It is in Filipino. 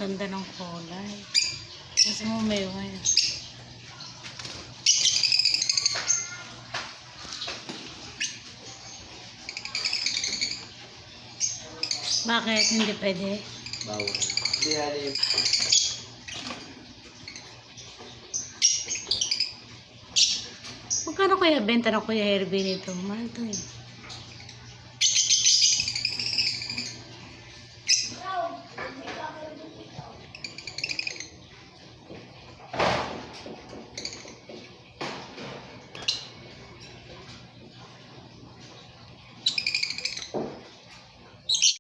Ganda ng kulay. Gusto mo may wire. Bakit? Hindi pwede? Bawal. Hindi halip. Magkano kaya benta ng Kuya Herbie nito? Mahal to eh.